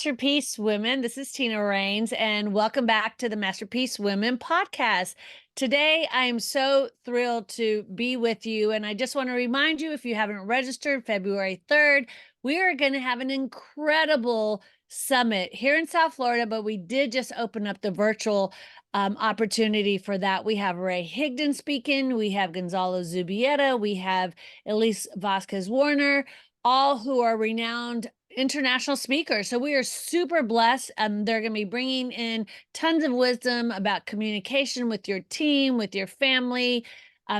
Masterpiece Women. This is Tina Raines, and welcome back to the Masterpiece Women podcast. Today, I am so thrilled to be with you, and I just want to remind you, if you haven't registered, February 3rd, we are going to have an incredible summit here in South Florida, but we did just open up the virtual opportunity for that. We have Ray Higdon speaking, we have Gonzalo Zubieta, we have Elise Vasquez Warner, all who are renowned international speakers. So we are super blessed. They're going to be bringing in tons of wisdom about communication with your team, with your family,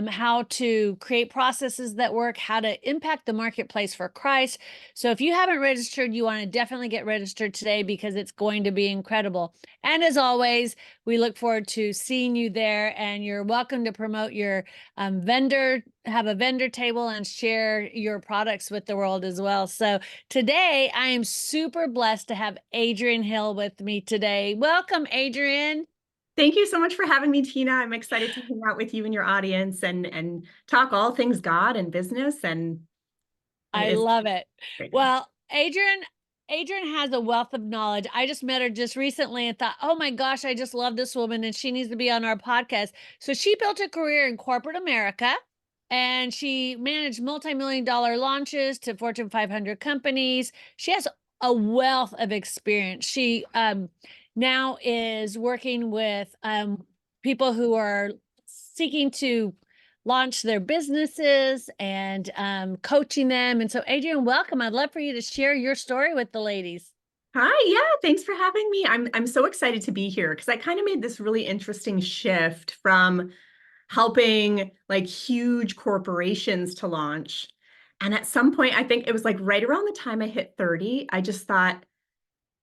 how to create processes that work, how to impact the marketplace for Christ. So if you haven't registered, you want to definitely get registered today because it's going to be incredible. And as always, we look forward to seeing you there, and you're welcome to promote your have a vendor table and share your products with the world as well. So today I am super blessed to have Adrienne Hill with me today. Welcome, Adrienne. Thank you so much for having me, Tina. I'm excited to hang out with you and your audience and talk all things God and business. And I it's love it. great. Well, Adrienne has a wealth of knowledge. I just met her just recently and thought, oh my gosh, I just love this woman and she needs to be on our podcast. So she built a career in corporate America, and she managed multi-million dollar launches to Fortune 500 companies. She has a wealth of experience. She now is working with people who are seeking to launch their businesses and coaching them. And so, Adrienne, welcome. I'd love for you to share your story with the ladies. Hi, yeah, thanks for having me. I'm so excited to be here because I kind of made this really interesting shift from helping like huge corporations to launch. And at some point, I think it was like right around the time I hit 30, I just thought,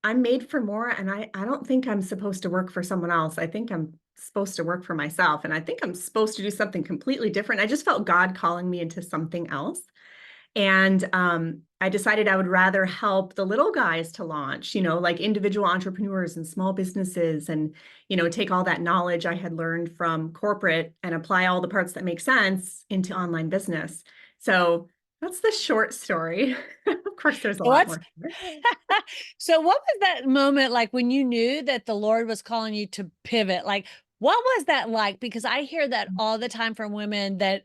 I'm made for more, and I don't think I'm supposed to work for someone else. I think I'm supposed to work for myself, and I think I'm supposed to do something completely different. I just felt God calling me into something else. And I decided I would rather help the little guys to launch, like individual entrepreneurs and small businesses, and, take all that knowledge I had learned from corporate and apply all the parts that make sense into online business. So that's the short story. Of course, there's a lot What's more. so what was that moment like when you knew that the Lord was calling you to pivot? Like, what was that like? Because I hear that all the time from women that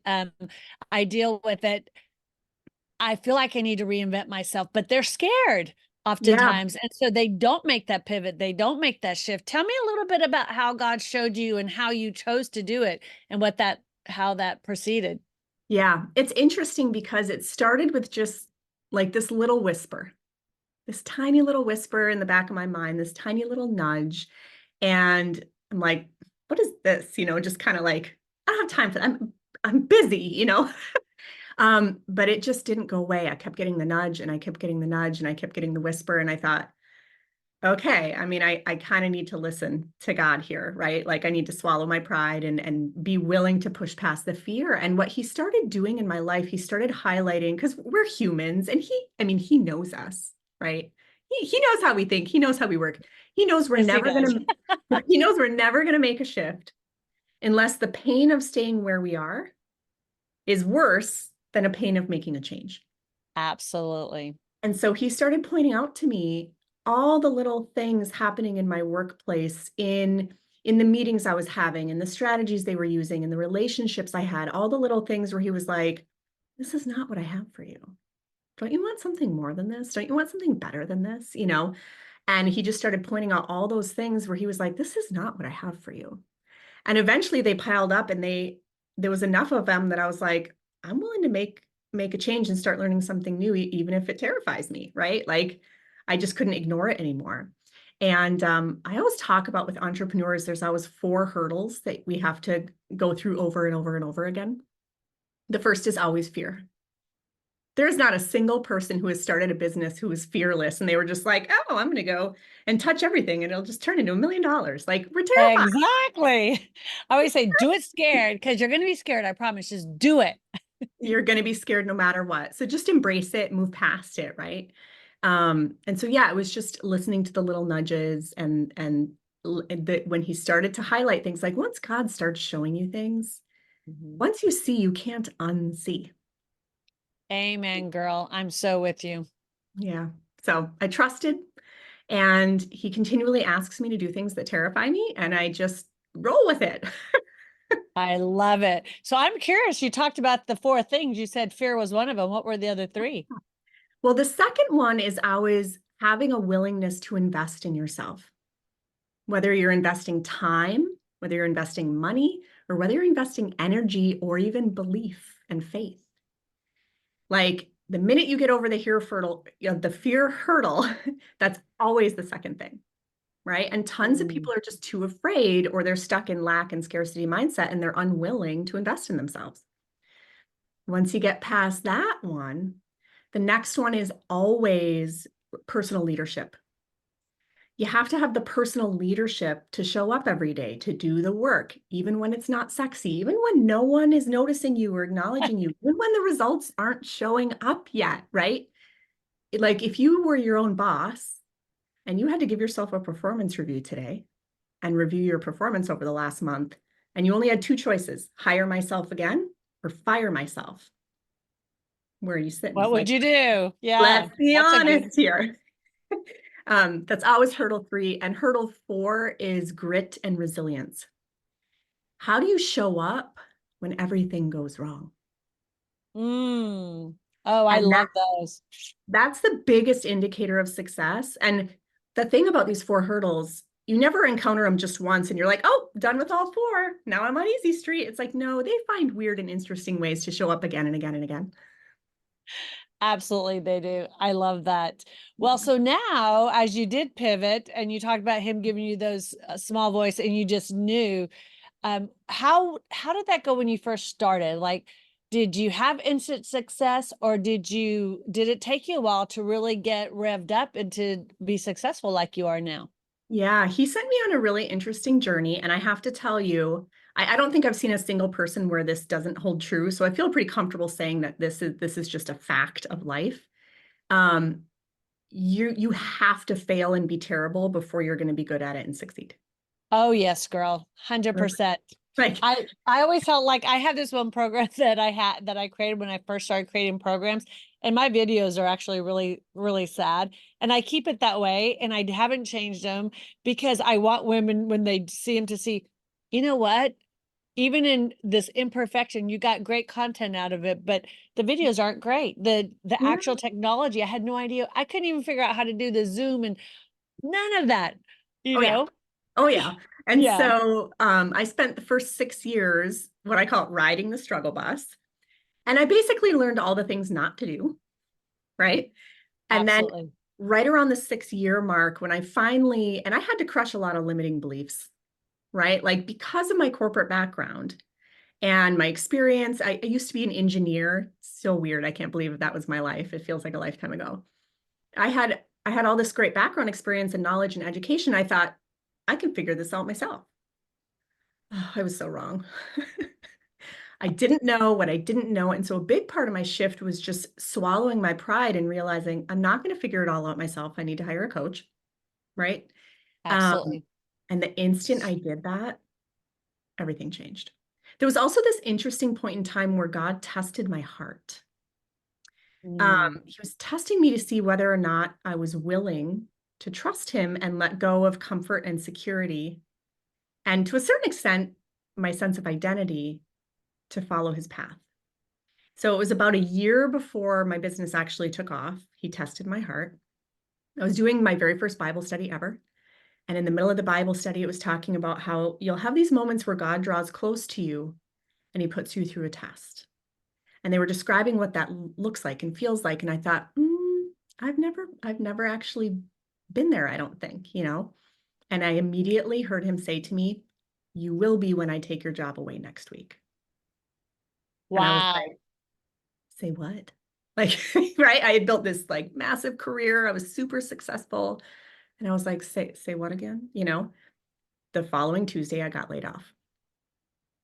I deal with, it. I feel like I need to reinvent myself, but they're scared Yeah. oftentimes. And so they don't make that pivot. They don't make that shift. Tell me a little bit about how God showed you and how you chose to do it and how that proceeded. Yeah, it's interesting because it started with just like this little whisper, this tiny little whisper in the back of my mind, this tiny little nudge. And I'm like, what is this? Just kind of like, I don't have time for that. I'm busy. But it just didn't go away. I kept getting the nudge and I kept getting the nudge and I kept getting the whisper. And I thought, okay, I mean, I kind of need to listen to God here, right? Like I need to swallow my pride and be willing to push past the fear. And what he started doing in my life, he started highlighting, because we're humans, and he knows us, right? He knows how we think, he knows how we work. He knows we're Yes, he never does. gonna he knows we're never gonna make a shift unless the pain of staying where we are is worse than a pain of making a change. Absolutely. And so he started pointing out to me all the little things happening in my workplace, in the meetings I was having, and the strategies they were using, and the relationships I had, all the little things where he was like, this is not what I have for you. Don't you want something more than this? Don't you want something better than this? And he just started pointing out all those things where he was like, this is not what I have for you. And eventually they piled up, and there was enough of them that I was like, I'm willing to make a change and start learning something new, even if it terrifies me, right? Like I just couldn't ignore it anymore. And I always talk about with entrepreneurs, there's always 4 hurdles that we have to go through over and over and over again. The first is always fear. There's not a single person who has started a business who was fearless and they were just like, oh, I'm going to go and touch everything and it'll just turn into $1 million. Like, we're terrified. Exactly. I always say, do it scared, because you're going to be scared. I promise. Just do it. You're going to be scared no matter what. So just embrace it, move past it, right? And so yeah, it was just listening to the little nudges and when he started to highlight things, like once God starts showing you things, once you see, you can't unsee. Amen, girl. I'm so with you. Yeah. So I trusted, And he continually asks me to do things that terrify me, and I just roll with it. I love it. So I'm curious, you talked about the four things. You said fear was one of them. What were the other three? Well, the second one is always having a willingness to invest in yourself, whether you're investing time, whether you're investing money, or whether you're investing energy or even belief and faith. Like the minute you get over the fear hurdle, that's always the second thing, right? And tons of Mm. people are just too afraid, or they're stuck in lack and scarcity mindset and they're unwilling to invest in themselves. Once you get past that one, the next one is always personal leadership. You have to have the personal leadership to show up every day, to do the work, even when it's not sexy, even when no one is noticing you or acknowledging you, even when the results aren't showing up yet, right? Like if you were your own boss and you had to give yourself a performance review today and review your performance over the last month, and you only had two choices, hire myself again or fire myself, where are you sitting? What would Like, you do? Yeah, let's be that's a good. honest here. That's always hurdle 3. And hurdle 4 is grit and resilience. How do you show up when everything goes wrong? Mm. Oh, I And love those. that's the biggest indicator of success. And the thing about these 4 hurdles, you never encounter them just once and you're like, oh, done with all 4. Now I'm on easy street. It's like, no, they find weird and interesting ways to show up again and again and again. Absolutely, they do. I love that. Well, Yeah. so now, as you did pivot and you talked about him giving you those small voice, and you just knew, how did that go when you first started? Like, did you have instant success, or did it take you a while to really get revved up and to be successful like you are now? Yeah, he sent me on a really interesting journey. And I have to tell you, I don't think I've seen a single person where this doesn't hold true. So I feel pretty comfortable saying that this is just a fact of life. Um, you have to fail and be terrible before you're going to be good at it and succeed. Oh yes, girl, Right. 100%. Like, I always felt like I had this one program that I created when I first started creating programs, and my videos are actually really sad, and I keep it that way, and I haven't changed them because I want women when they see them to see, you know what? Even in this imperfection, you got great content out of it, but the videos aren't great. The yeah. actual technology, I had no idea. I couldn't even figure out how to do the Zoom and none of that, you Oh yeah. know? Oh yeah. And Yeah, so I spent the first 6 years, what I call riding the struggle bus. And I basically learned all the things not to do, right? And then absolutely. right around the 6 year mark, when I finally, and I had to crush a lot of limiting beliefs, right? Like because of my corporate background and my experience, I used to be an engineer. So weird. I can't believe that was my life. It feels like a lifetime ago. I had all this great background experience and knowledge and education. I thought I can figure this out myself. Oh, I was so wrong. I didn't know what I didn't know. And so a big part of my shift was just swallowing my pride and realizing I'm not going to figure it all out myself. I need to hire a coach. Right. Um, Absolutely. and the instant I did that, everything changed. There was also this interesting point in time where God tested my heart. Mm, He was testing me to see whether or not I was willing to trust him and let go of comfort and security. And to a certain extent, my sense of identity to follow his path. So it was about a year before my business actually took off. He tested my heart. I was doing my very first Bible study ever. And in the middle of the Bible study, it was talking about how you'll have these moments where God draws close to you and he puts you through a test. And they were describing what that looks like and feels like. And I thought, I've never actually been there, I don't think, you know? And I immediately heard him say to me, you will be when I take your job away next week. And I was wow. like, say what? Like, right? I had built this like massive career. I was super successful. And I was like, say what again? You know, the following Tuesday, I got laid off.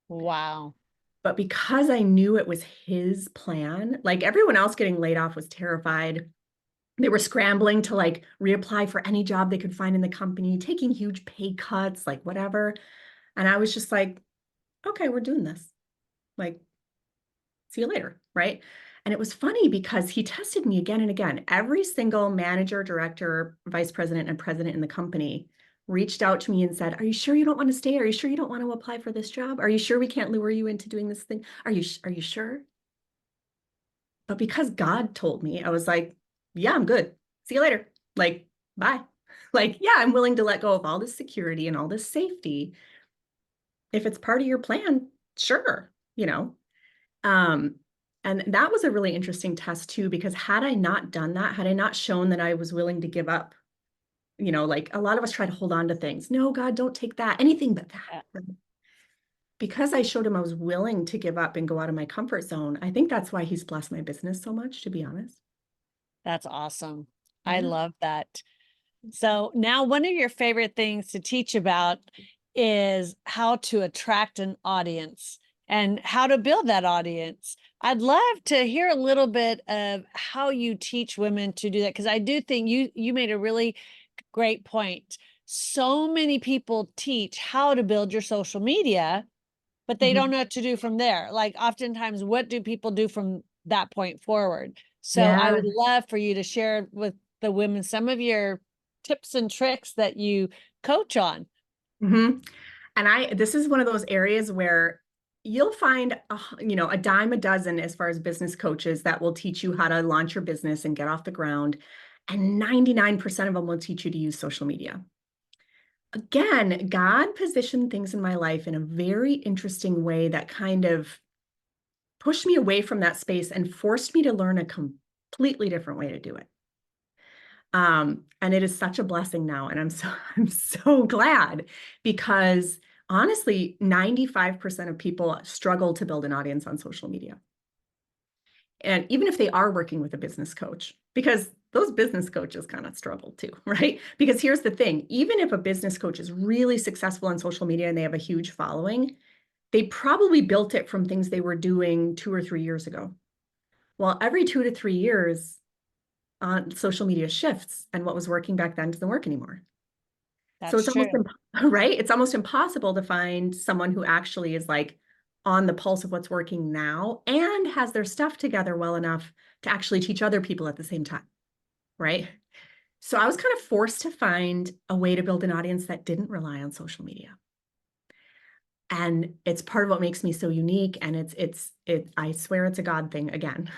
Wow. But because I knew it was his plan, like everyone else getting laid off was terrified. They were scrambling to like reapply for any job they could find in the company, taking huge pay cuts, like whatever. And I was just like, okay, we're doing this. Like, see you later. Right. And it was funny because he tested me again and again. Every single manager, director, vice president, and president in the company reached out to me and said, "Are you sure you don't want to stay? Are you sure you don't want to apply for this job? Are you sure we can't lure you into doing this thing? Are you sure?" But because God told me, I was like, "Yeah, I'm good. See you later. Like, bye." Like, yeah, I'm willing to let go of all this security and all this safety. If it's part of your plan, sure, you know. Um, and that was a really interesting test too, because had I not done that, had I not shown that I was willing to give up, like a lot of us try to hold on to things. No, God, don't take that, anything but that. Yeah, Right? Because I showed him I was willing to give up and go out of my comfort zone, I think that's why he's blessed my business so much, to be honest. that's awesome. I Yeah. love that. So now one of your favorite things to teach about is how to attract an audience and how to build that audience. I'd love to hear a little bit of how you teach women to do that, because I do think you made a really great point. So many people teach how to build your social media, but they don't Mhm. know what to do from there. Like oftentimes, what do people do from that point forward? So I would Yeah. love for you to share with the women some of your tips and tricks that you coach on. hmm And this is one of those areas where you'll find, a dime a dozen as far as business coaches that will teach you how to launch your business and get off the ground. And 99% of them will teach you to use social media. Again, God positioned things in my life in a very interesting way that kind of pushed me away from that space and forced me to learn a completely different way to do it. And it is such a blessing now. And I'm so glad because honestly, 95% of people struggle to build an audience on social media. And even if they are working with a business coach, because those business coaches kind of struggle too, right? Because here's the thing, even if a business coach is really successful on social media and they have a huge following, they probably built it from things they were doing 2 or 3 years ago. Well, every 2 to 3 years, social media shifts and what was working back then doesn't work anymore. So That's it's almost true. right. It's almost impossible to find someone who actually is like on the pulse of what's working now and has their stuff together well enough to actually teach other people at the same time. Right. So I was kind of forced to find a way to build an audience that didn't rely on social media. And it's part of what makes me so unique. And I swear it's a God thing again.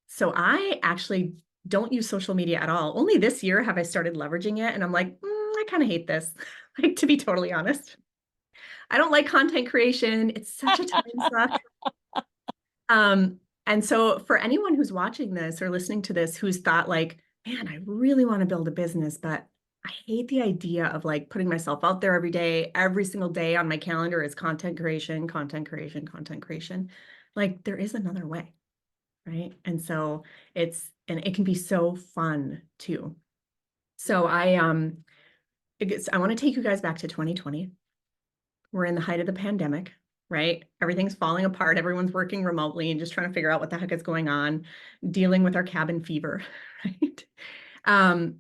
So I actually don't use social media at all. Only this year have I started leveraging it. And I'm like, I kind of hate this. Like, to be totally honest, I don't like content creation. It's such a time suck. Um, and so for anyone who's watching this or listening to this, who's thought like, man, I really want to build a business, but I hate the idea of like putting myself out there every day, every single day on my calendar is content creation, content creation, content creation. Like there is another way. Right. And so and it can be so fun too. So I want to take you guys back to 2020. We're in the height of the pandemic, right? Everything's falling apart. Everyone's working remotely and just trying to figure out what the heck is going on, dealing with our cabin fever, right? Um,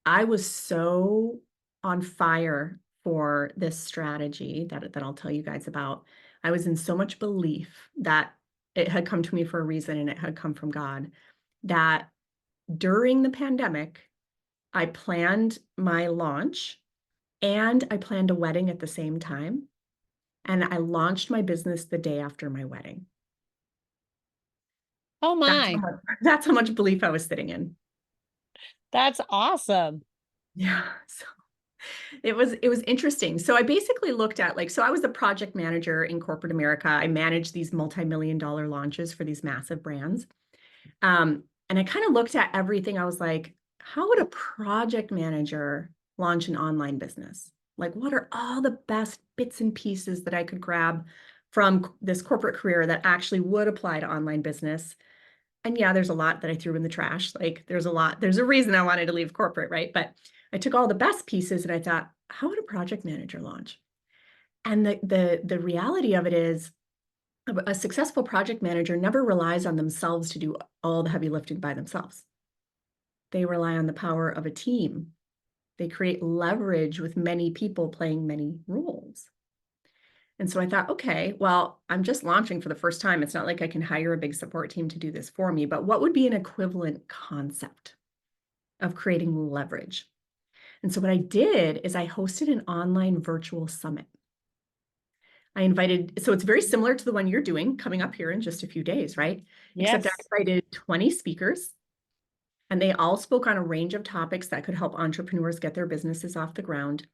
I was so on fire for this strategy that I'll tell you guys about. I was in so much belief that it had come to me for a reason and it had come from God that during the pandemic, I planned my launch and I planned a wedding at the same time. And I launched my business the day after my wedding. Oh my, That's how much belief I was sitting in. that's awesome. Yeah. So it was interesting. So I basically looked at so I was the project manager in corporate America. I managed these multi-million dollar launches for these massive brands. And I kind of looked at everything. I was like, how would a project manager launch an online business? Like, what are all the best bits and pieces that I could grab from this corporate career that actually would apply to online business? And yeah, there's a lot that I threw in the trash. Like, there's a reason I wanted to leave corporate, right? But I took all the best pieces and I thought, how would a project manager launch? And the reality of it is, a successful project manager never relies on themselves to do all the heavy lifting by themselves. They rely on the power of a team. They create leverage with many people playing many roles. And so I thought, okay, well, I'm just launching for the first time. It's not like I can hire a big support team to do this for me, but what would be an equivalent concept of creating leverage? And so what I did is I hosted an online virtual summit. I invited, so it's very similar to the one you're doing coming up here in just a few days, right? Except I Yes. invited 20 speakers and they all spoke on a range of topics that could help entrepreneurs get their businesses off the ground.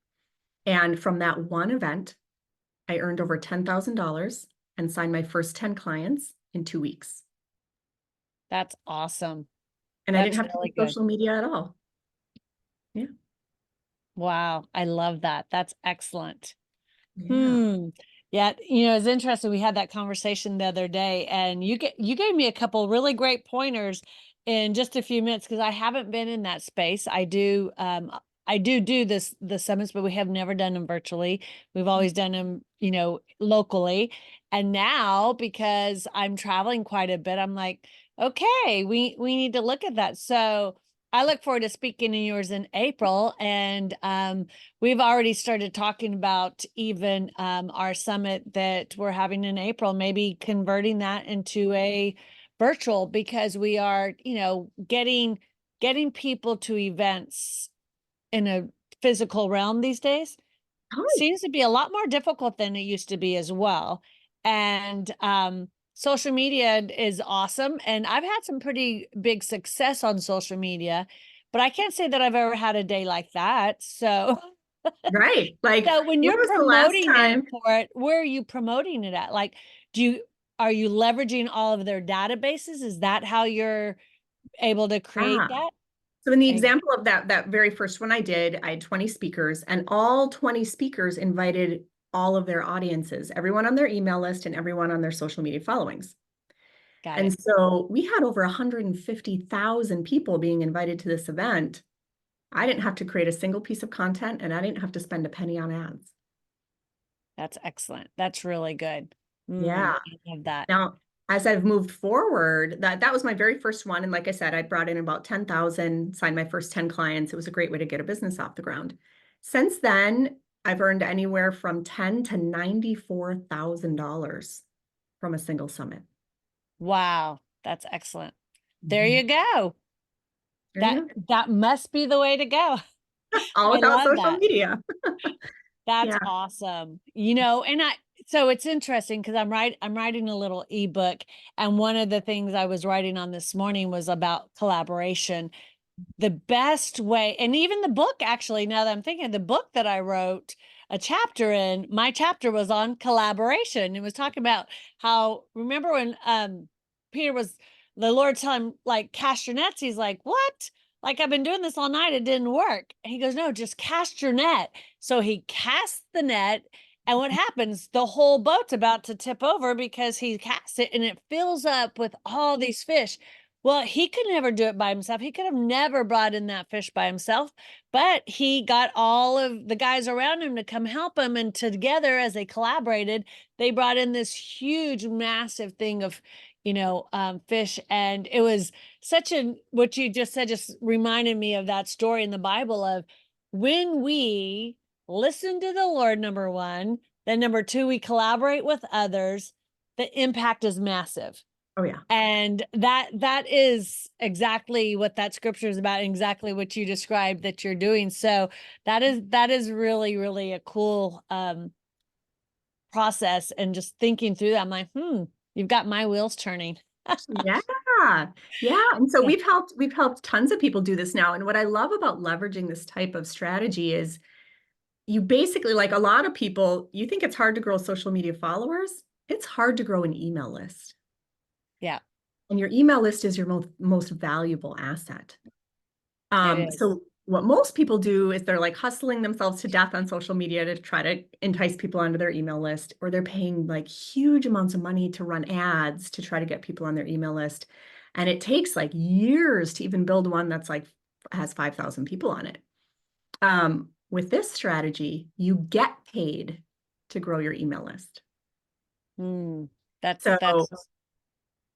And from that one event, I earned over $10,000 and signed my first 10 clients in 2 weeks. That's awesome. And I didn't That's have to really use good. social media at all. Yeah. Wow. I love that. That's excellent. Yeah. Hmm. Yeah, it's interesting. We had that conversation the other day, and you gave me a couple really great pointers in just a few minutes because I haven't been in that space. I do the summits, but we have never done them virtually. We've always done them, locally. And now because I'm traveling quite a bit, I'm like, okay, we need to look at that. So I look forward to speaking in yours in April, and we've already started talking about even our summit that we're having in April, maybe converting that into a virtual because we are, getting people to events in a physical realm these days Oh, seems to be a lot more difficult than it used to be as well. And social media is awesome. And I've had some pretty big success on social media, but I can't say that I've ever had a day like that. So, right. Like, so when when you're was the last promoting it time? for it, where are you promoting it at? Like, are you leveraging all of their databases? Is that how you're able to create Ah, that? so in the Eh, example of that very first one I did, I had 20 speakers and all 20 speakers invited all of their audiences, everyone on their email list and everyone on their social media followings. Got And it. so we had over 150,000 people being invited to this event. I didn't have to create a single piece of content and I didn't have to spend a penny on ads. That's excellent. That's really good. Yeah. I love that. Now, as I've moved forward, that was my very first one. And like I said, I brought in about 10,000, signed my first 10 clients. It was a great way to get a business off the ground. Since then, I've earned anywhere from $10 to $94,000 from a single summit. Wow, that's excellent. There Mhm. you go. There That you that must be the way to go. go. All I without love social that. media. That's Yeah. awesome. And so it's interesting because I'm writing a little ebook, and one of the things I was writing on this morning was about collaboration. The best way, and even the book, actually, now that I'm thinking, the book that I wrote a chapter in, my chapter was on collaboration. It was talking about how, remember when Peter was, the Lord telling him, like, cast your nets, he's like, what? Like, I've been doing this all night, it didn't work. And he goes, no, just cast your net. So he casts the net, and what happens? The whole boat's about to tip over because he casts it and it fills up with all these fish. Well, he could never do it by himself. He could have never brought in that fish by himself, but he got all of the guys around him to come help him. And together, as they collaborated, they brought in this huge, massive thing of, fish. And it was what you just said just reminded me of that story in the Bible of when we listen to the Lord, number one, then number two, we collaborate with others, the impact is massive. Oh, yeah. And that is exactly what that scripture is about, exactly what you described that you're doing. So that is really, really a cool process. And just thinking through that, I'm like, you've got my wheels turning. Yeah. Yeah. And so Yeah. we've helped tons of people do this now. And what I love about leveraging this type of strategy is you basically, like a lot of people, you think it's hard to grow social media followers. It's hard to grow an email list. Yeah, And your email list is your most valuable asset. it is. So what most people do is they're like hustling themselves to death on social media to try to entice people onto their email list, or they're paying like huge amounts of money to run ads to try to get people on their email list. And it takes like years to even build one that's like has 5,000 people on it. With this strategy, you get paid to grow your email list. Hmm. That's So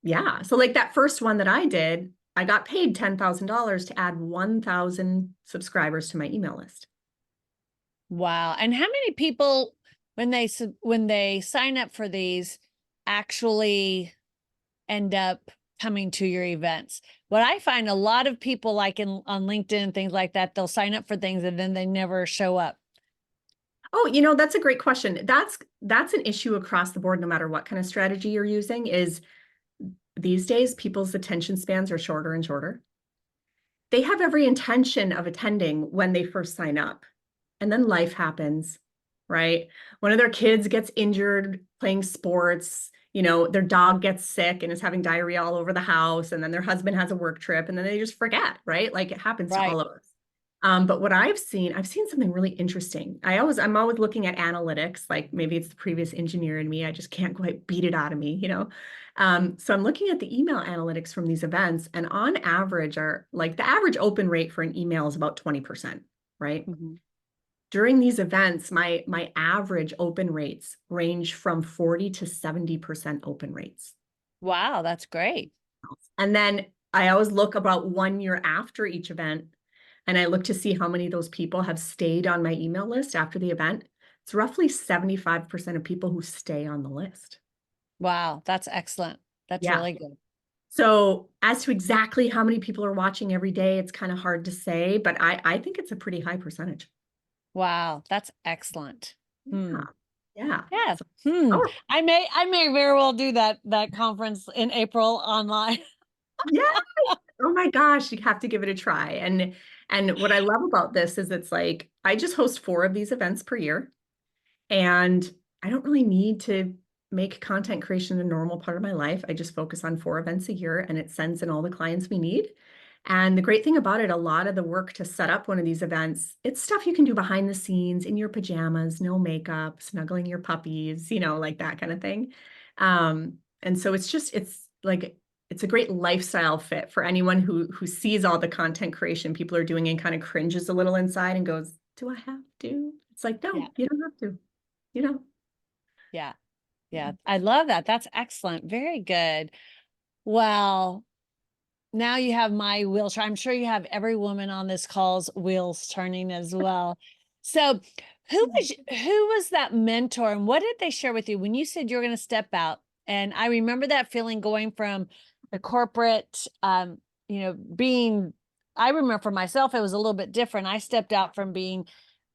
yeah, so like that first one that I did, I got paid $10,000 to add 1,000 subscribers to my email list. wow. And how many people? when they sign up for these actually end up coming to your events? What I find a lot of people like in on LinkedIn and things like that, they'll sign up for things and then they never show up. Oh, that's a great question. That's an issue across the board, no matter what kind of strategy you're using, is these days people's attention spans are shorter and shorter. They have every intention of attending when they first sign up. And then life happens, right? One of their kids gets injured playing sports, their dog gets sick and is having diarrhea all over the house, and then their husband has a work trip, and then they just forget, right? Like it happens to Right. all of us. But what I've seen something really interesting. I'm always looking at analytics, like maybe it's the previous engineer in me. I just can't quite beat it out of me. So I'm looking at the email analytics from these events, and on average, are like the average open rate for an email is about 20%, right? Mhm. During these events, my average open rates range from 40 to 70% open rates. Wow, that's great. And then I always look about 1 year after each event, and I look to see how many of those people have stayed on my email list after the event. It's roughly 75% of people who stay on the list. Wow, that's excellent. That's Yeah. really good. So as to exactly how many people are watching every day, it's kind of hard to say, but I think it's a pretty high percentage. Wow, that's excellent. Yeah. Hmm. Yeah. Yeah. So, Hmm. oh, I may very well do that conference in April online. yeah. Oh my gosh, you have to give it a try. And what I love about this is it's like I just host 4 of these events per year, and I don't really need to make content creation a normal part of my life. I just focus on 4 events a year, and it sends in all the clients we need. And the great thing about it, a lot of the work to set up one of these events, it's stuff you can do behind the scenes in your pajamas, no makeup, snuggling your puppies, like that kind of thing. And so it's like it's a great lifestyle fit for anyone who sees all the content creation people are doing and kind of cringes a little inside and goes, "Do I have to?" It's like, Yeah. no, you don't have to. You know. Yeah. Yeah. I love that. That's excellent. Very good. Well, now you have my wheels. I'm sure you have every woman on this call's wheels turning as well. So, who was that mentor, and what did they share with you when you said you were going to step out? And I remember that feeling going from the corporate, being. I remember for myself, it was a little bit different. I stepped out from being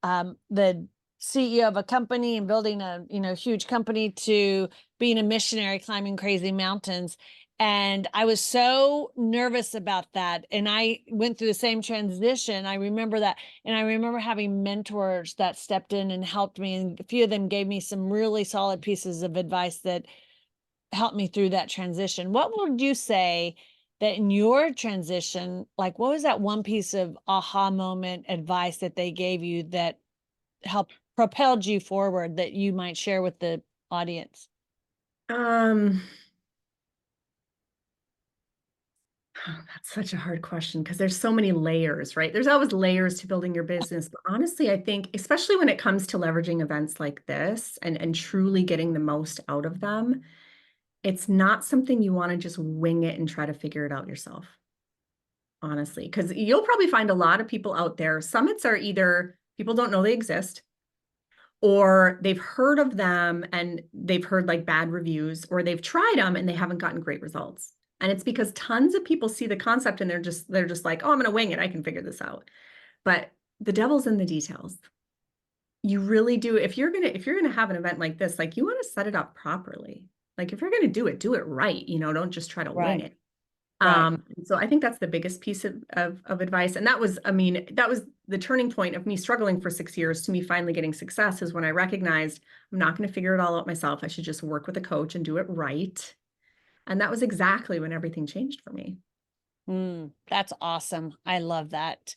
the CEO of a company and building a huge company to being a missionary climbing crazy mountains, and I was so nervous about that. And I went through the same transition. I remember that. And I remember having mentors that stepped in and helped me. And a few of them gave me some really solid pieces of advice that helped me through that transition. What would you say that in your transition, like what was that one piece of aha moment advice that they gave you that helped propelled you forward that you might share with the audience? Um, oh, that's such a hard question because there's so many layers, right? There's always layers to building your business. But honestly, I think, especially when it comes to leveraging events like this and truly getting the most out of them, it's not something you want to just wing it and try to figure it out yourself, honestly. Because you'll probably find a lot of people out there. Summits are either people don't know they exist, or they've heard of them and they've heard like bad reviews, or they've tried them and they haven't gotten great results. And it's because tons of people see the concept and they're just like, oh, I'm gonna wing it. I can figure this out. But the devil's in the details. You really do. If you're gonna have an event like this, like you want to set it up properly. Like if you're gonna do it right, don't just try to wing Right, it. right. So I think that's the biggest piece of advice. And that was, I mean, that was the turning point of me struggling for 6 years to me finally getting success, is when I recognized I'm not going to figure it all out myself. I should just work with a coach and do it right. And that was exactly when everything changed for me. That's awesome. I love that.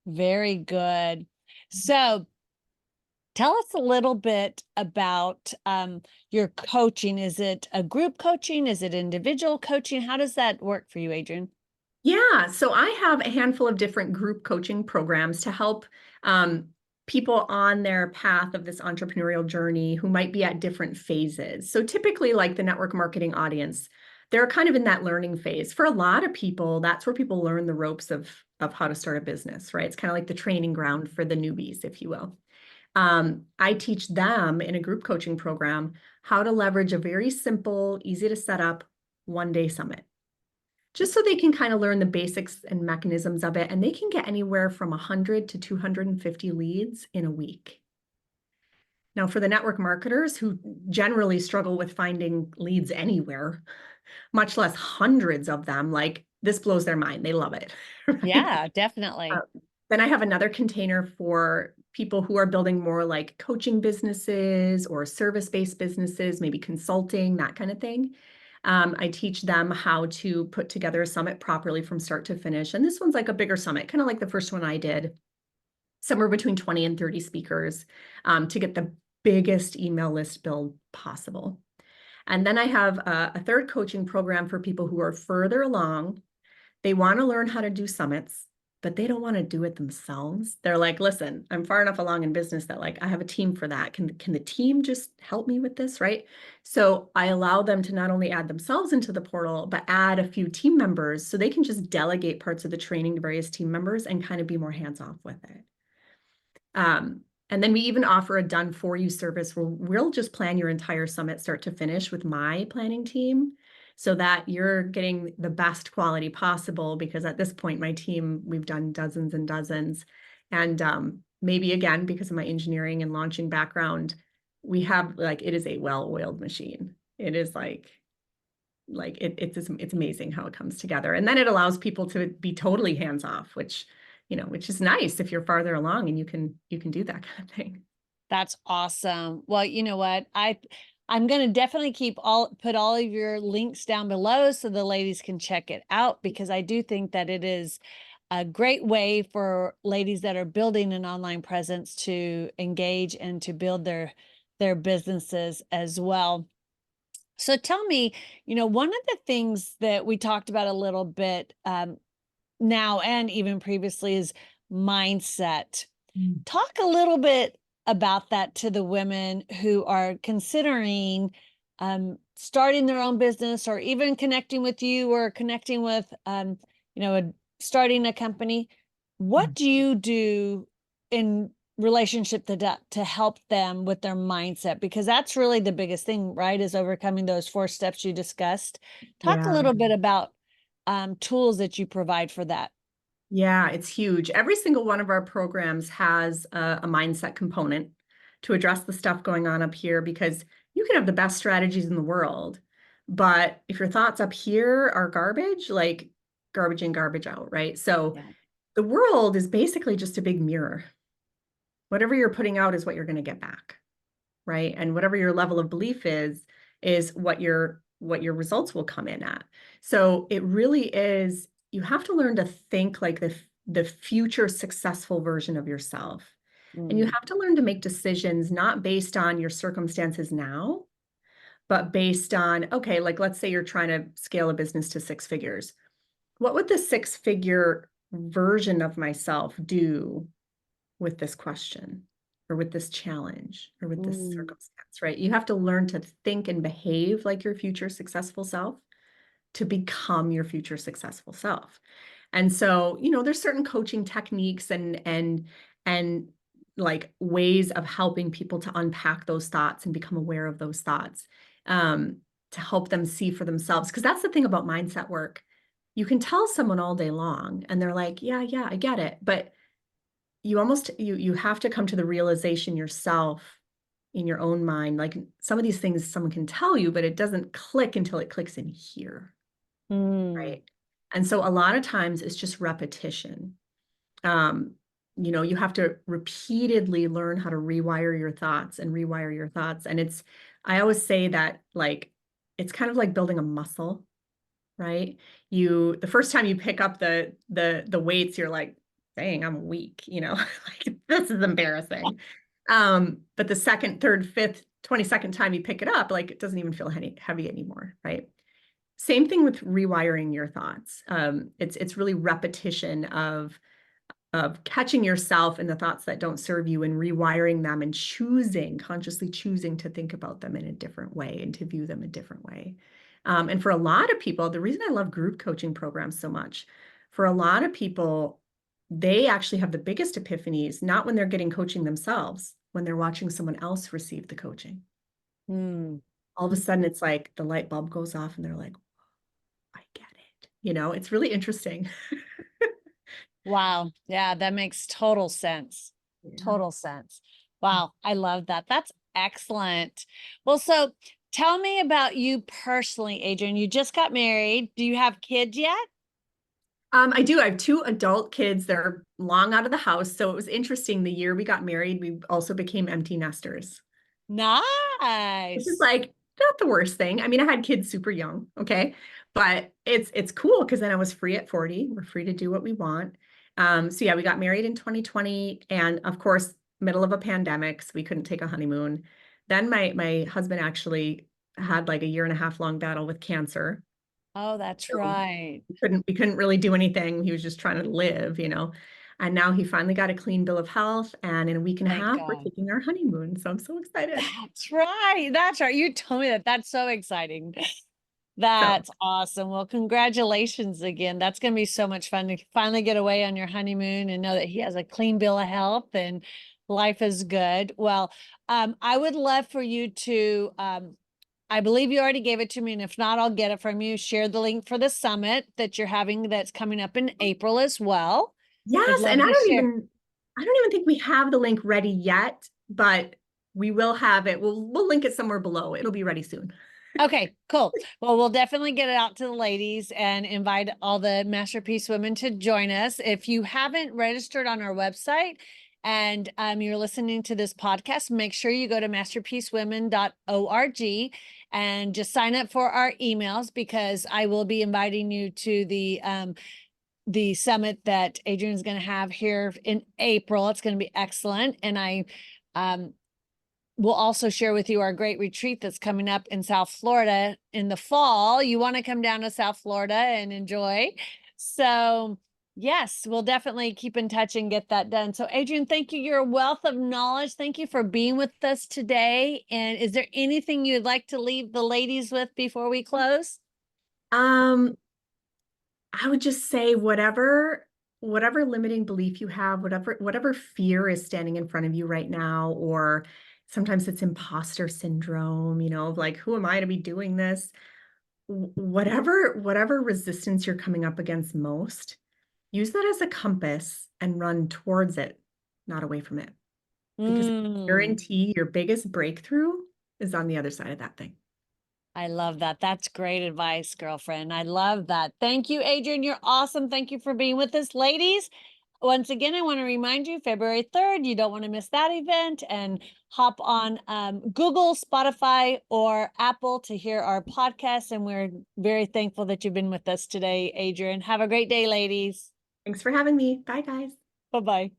Very good. So tell us a little bit about your coaching. Is it a group coaching? Is it individual coaching? How does that work for you, Adrienne? Yeah, so I have a handful of different group coaching programs to help um, people on their path of this entrepreneurial journey who might be at different phases. So typically, like the network marketing audience, they're kind of in that learning phase. For a lot of people, that's where people learn the ropes of how to start a business, right? It's kind of like the training ground for the newbies, if you will. I teach them in a group coaching program how to leverage a very simple, easy to set up 1-day summit, just so they can kind of learn the basics and mechanisms of it. And they can get anywhere from 100 to 250 leads in a week. Now, for the network marketers who generally struggle with finding leads anywhere, much less hundreds of them, like this blows their mind. They love it. Right? Yeah, definitely. Then I have another container for people who are building more like coaching businesses or service-based businesses, maybe consulting, that kind of thing. I teach them how to put together a summit properly from start to finish. And this one's like a bigger summit, kind of like the first one I did, somewhere between 20 and 30 speakers, to get the biggest email list build possible. And then I have a third coaching program for people who are further along. They want to learn how to do summits, but they don't want to do it themselves. They're like, listen, I'm far enough along in business that like I have a team for that. Can the team just help me with this, right? So I allow them to not only add themselves into the portal, but add a few team members so they can just delegate parts of the training to various team members and kind of be more hands-off with it. And then we even offer a done for you service where we'll just plan your entire summit start to finish with my planning team so that you're getting the best quality possible. Because at this point, my team, we've done dozens and dozens. And maybe again, because of my engineering and launching background, we have like, it is a well-oiled machine. It is it's amazing how it comes together. And then it allows people to be totally hands-off, which is nice if you're farther along and you can do that kind of thing. That's awesome. Well, you know what? I'm going to definitely put all of your links down below so the ladies can check it out, because I do think that it is a great way for ladies that are building an online presence to engage and to build their businesses as well. So tell me, one of the things that we talked about a little bit now and even previously is mindset. Mm. Talk a little bit about that to the women who are considering starting their own business, or even connecting with you, or connecting with, starting a company. What Mm. do you do in relationship to help them with their mindset? Because that's really the biggest thing, right? Is overcoming those 4 steps you discussed. Talk a Yeah. little bit about tools that you provide for that. Yeah, it's huge. Every single one of our programs has a mindset component to address the stuff going on up here, because you can have the best strategies in the world, but if your thoughts up here are garbage, like garbage in, garbage out, right? So Yeah. the world is basically just a big mirror. Whatever you're putting out is what you're going to get back, right? And whatever your level of belief is what your results will come in at. So it really is, you have to learn to think like the future successful version of yourself. And you Mm. have to learn to make decisions not based on your circumstances now, but based on, okay, like let's say you're trying to scale a business to 6 figures. What would the 6-figure version of myself do with this question, or with this challenge, or with this Mm. circumstance, right? You have to learn to think and behave like your future successful self to become your future successful self. And so, there's certain coaching techniques and like ways of helping people to unpack those thoughts and become aware of those thoughts, um, to help them see for themselves. Because that's the thing about mindset work. You can tell someone all day long and they're like, yeah, I get it. But you have to come to the realization yourself in your own mind. Like some of these things someone can tell you, but it doesn't click until it clicks in here, Mm. right? And so a lot of times it's just repetition. Um, you have to repeatedly learn how to rewire your thoughts and rewire your thoughts. And I always say that like it's kind of like building a muscle, right? The first time you pick up the weights, you're like, dang, I'm weak, like this is embarrassing. But the second, third, fifth, 22nd time you pick it up, like it doesn't even feel heavy anymore, right? Same thing with rewiring your thoughts. It's really repetition of catching yourself in the thoughts that don't serve you and rewiring them and consciously choosing to think about them in a different way and to view them a different way. And for a lot of people, the reason I love group coaching programs so much, for a lot of people, they actually have the biggest epiphanies, not when they're getting coaching themselves, when they're watching someone else receive the coaching. Mm. All of a sudden, it's like the light bulb goes off and they're like, I get it. It's really interesting. Wow. Yeah, that makes total sense. Yeah. Total sense. Wow. I love that. That's excellent. Well, so tell me about you personally, Adrienne. You just got married. Do you have kids yet? I do. I have two adult kids. They're long out of the house. So it was interesting. The year we got married, we also became empty nesters, which is Nice. like not the worst thing. I mean, I had kids super young, okay? But it's cool because then I was free at 40. We're free to do what we want. So yeah, we got married in 2020, and of course, middle of a pandemic, so we couldn't take a honeymoon. Then my husband actually had like a year and a half long battle with cancer. Oh, that's So right. we couldn't really do anything. He was just trying to live. And now he finally got a clean bill of health, and in a week and a Thank half, we're God. taking our honeymoon. So I'm so excited. That's right. That's right. You told me that. That's so exciting. So That's awesome. Well, congratulations again. That's going to be so much fun to finally get away on your honeymoon and know that he has a clean bill of health and life is good. Well, I would love for you to, I believe you already gave it to me, and if not, I'll get it from you. Share the link for the summit that you're having that's coming up in April as well. Would yes, love and to share. I don't even think we have the link ready yet, but we will have it. We'll link it somewhere below. It'll be ready soon. Okay, cool. Well, we'll definitely get it out to the ladies and invite all the Masterpiece women to join us. If you haven't registered on our website and you're listening to this podcast, make sure you go to masterpiecewomen.org and just sign up for our emails, because I will be inviting you to the summit that Adrienne's going to have here in April. It's going to be excellent. And um, we'll also share with you our great retreat that's coming up in South Florida in the fall. You want to come down to South Florida and enjoy. So yes, we'll definitely keep in touch and get that done. So Adrienne, thank you. You're a wealth of knowledge. Thank you for being with us today. And is there anything you'd like to leave the ladies with before we close? Um, I would just say whatever limiting belief you have, whatever fear is standing in front of you right now, or sometimes it's imposter syndrome, of like, who am I to be doing this? Whatever resistance you're coming up against most, use that as a compass and run towards it, not away from it. Because I Mm. guarantee your biggest breakthrough is on the other side of that thing. I love that. That's great advice, girlfriend. I love that. Thank you, Adrienne. You're awesome. Thank you for being with us, ladies. Once again, I want to remind you, February 3rd, you don't want to miss that event, and hop on Google, Spotify, or Apple to hear our podcast. And we're very thankful that you've been with us today, Adrienne. Have a great day, ladies. Thanks for having me. Bye, guys. Bye-bye.